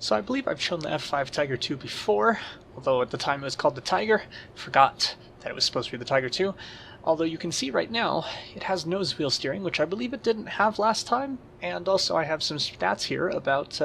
So I believe I've shown the F5 Tiger II before, although at the time it was called the Tiger. Forgot that it was supposed to be the Tiger II. Although you can see right now, it has nose wheel steering, which I believe it didn't have last time. And also I have some stats here about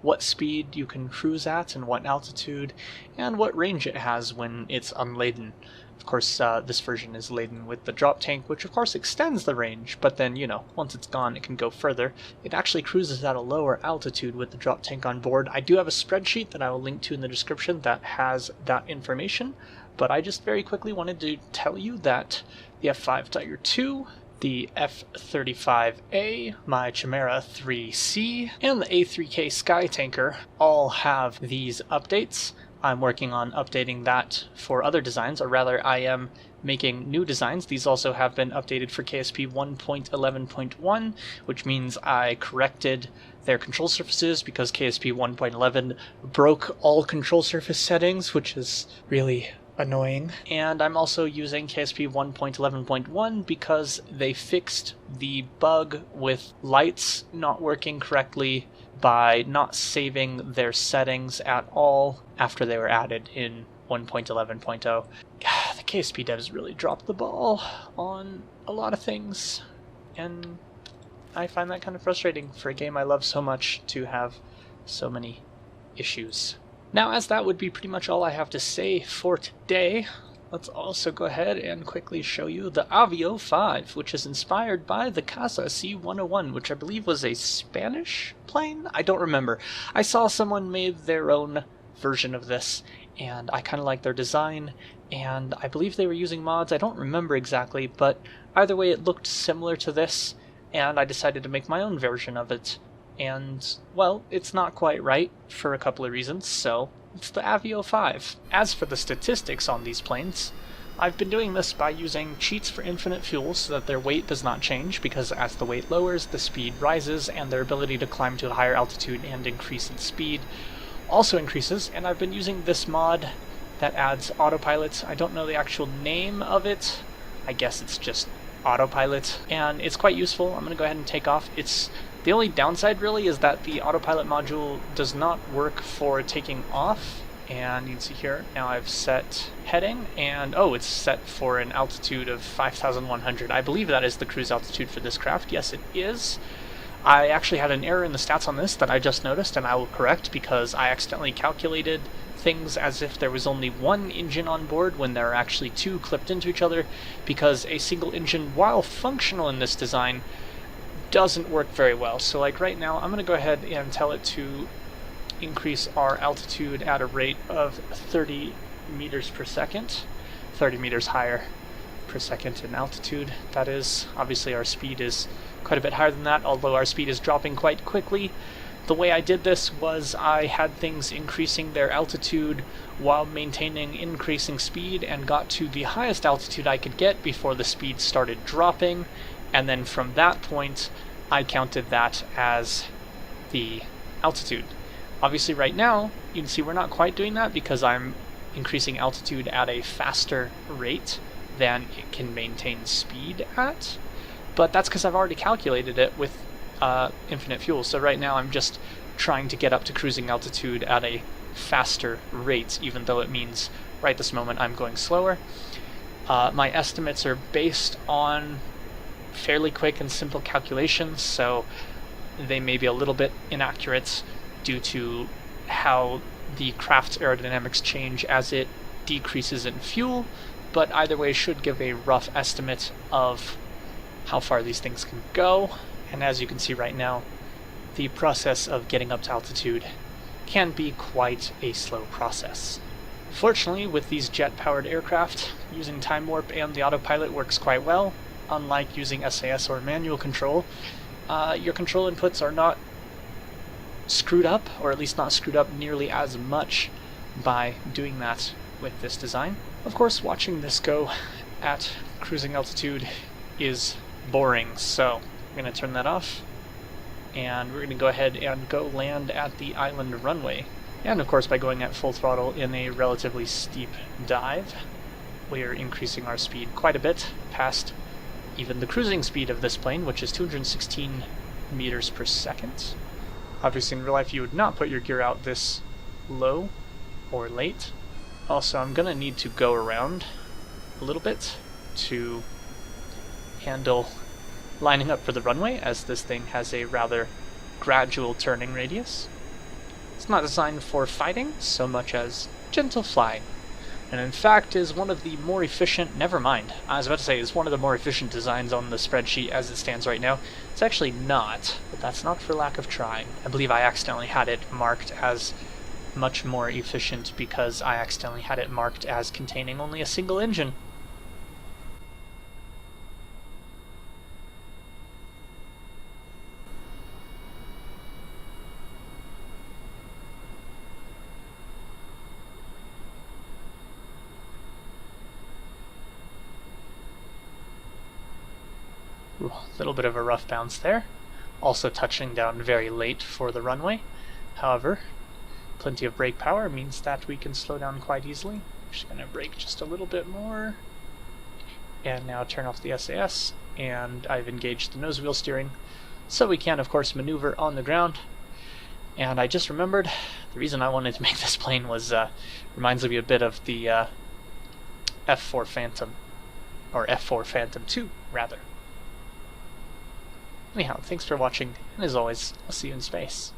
what speed you can cruise at and what altitude, and what range it has when it's unladen. Of course, this version is laden with the drop tank, which of course extends the range, but then, you know, once it's gone, it can go further. It actually cruises at a lower altitude with the drop tank on board. I do have a spreadsheet that I will link to in the description that has that information, but I just very quickly wanted to tell you that the F5 Tiger II, the F-35A, my Chimera 3C, and the A3K Sky Tanker all have these updates. I'm working on updating that for other designs, or rather I am making new designs. These also have been updated for KSP 1.11.1, which means I corrected their control surfaces because KSP 1.11 broke all control surface settings, which is really annoying. And I'm also using KSP 1.11.1 because they fixed the bug with lights not working correctly by not saving their settings at all after they were added in 1.11.0. The KSP devs really dropped the ball on a lot of things, and I find that kind of frustrating for a game I love so much to have so many issues. Now, as that would be pretty much all I have to say for today, let's also go ahead and quickly show you the Avio V, which is inspired by the Casa C-101, which I believe was a Spanish plane? I don't remember. I saw someone made their own version of this, and I kind of like their design, and I believe they were using mods. I don't remember exactly, but either way it looked similar to this, and I decided to make my own version of it. And, well, it's not quite right for a couple of reasons, so it's the Avio V. As for the statistics on these planes, I've been doing this by using cheats for infinite fuel so that their weight does not change, because as the weight lowers, the speed rises, and their ability to climb to a higher altitude and increase in speed also increases. And I've been using this mod that adds autopilot. I don't know the actual name of it. I guess it's just autopilot, and it's quite useful. I'm going to go ahead and take off. The only downside really is that the autopilot module does not work for taking off, and you can see here now I've set heading, and oh, it's set for an altitude of 5,100. I believe that is the cruise altitude for this craft. Yes, it is. I actually had an error in the stats on this that I just noticed, and I will correct because I accidentally calculated things as if there was only one engine on board when there are actually two clipped into each other, because a single engine, while functional in this design, doesn't work very well. So like right now I'm going to go ahead and tell it to increase our altitude at a rate of 30 meters per second, 30 meters higher per second in altitude. That is, obviously our speed is quite a bit higher than that, although our speed is dropping quite quickly. The way I did this was I had things increasing their altitude while maintaining increasing speed, and got to the highest altitude I could get before the speed started dropping, and then from that point I counted that as the altitude. Obviously right now you can see we're not quite doing that because I'm increasing altitude at a faster rate than it can maintain speed at, but that's because I've already calculated it with infinite fuel. So right now I'm just trying to get up to cruising altitude at a faster rate, even though it means right this moment I'm going slower. My estimates are based on fairly quick and simple calculations, so they may be a little bit inaccurate due to how the craft's aerodynamics change as it decreases in fuel, but either way should give a rough estimate of how far these things can go. And as you can see right now, the process of getting up to altitude can be quite a slow process. Fortunately, with these jet-powered aircraft, using time warp and the autopilot works quite well. Unlike using SAS or manual control, your control inputs are not screwed up, or at least not screwed up nearly as much by doing that with this design. Of course, watching this go at cruising altitude is boring, so I'm going to turn that off, and we're going to go ahead and go land at the island runway. And of course, by going at full throttle in a relatively steep dive, we are increasing our speed quite a bit past even the cruising speed of this plane, which is 216 meters per second. Obviously in real life you would not put your gear out this low or late. Also, I'm going to need to go around a little bit to handle lining up for the runway, as this thing has a rather gradual turning radius. It's not designed for fighting so much as gentle flying, and in fact is one of the more efficient, never mind, I was about to say is one of the more efficient designs on the spreadsheet as it stands right now. It's actually not, but that's not for lack of trying. I believe I accidentally had it marked as much more efficient because I accidentally had it marked as containing only a single engine. A little bit of a rough bounce there. Also touching down very late for the runway. However, plenty of brake power means that we can slow down quite easily. I'm just going to brake just a little bit more. And now turn off the SAS, and I've engaged the nose wheel steering, so we can of course maneuver on the ground. And I just remembered, the reason I wanted to make this plane was, reminds me a bit of the F4 Phantom, or F4 Phantom 2, rather. Anyhow, thanks for watching, and as always, I'll see you in space.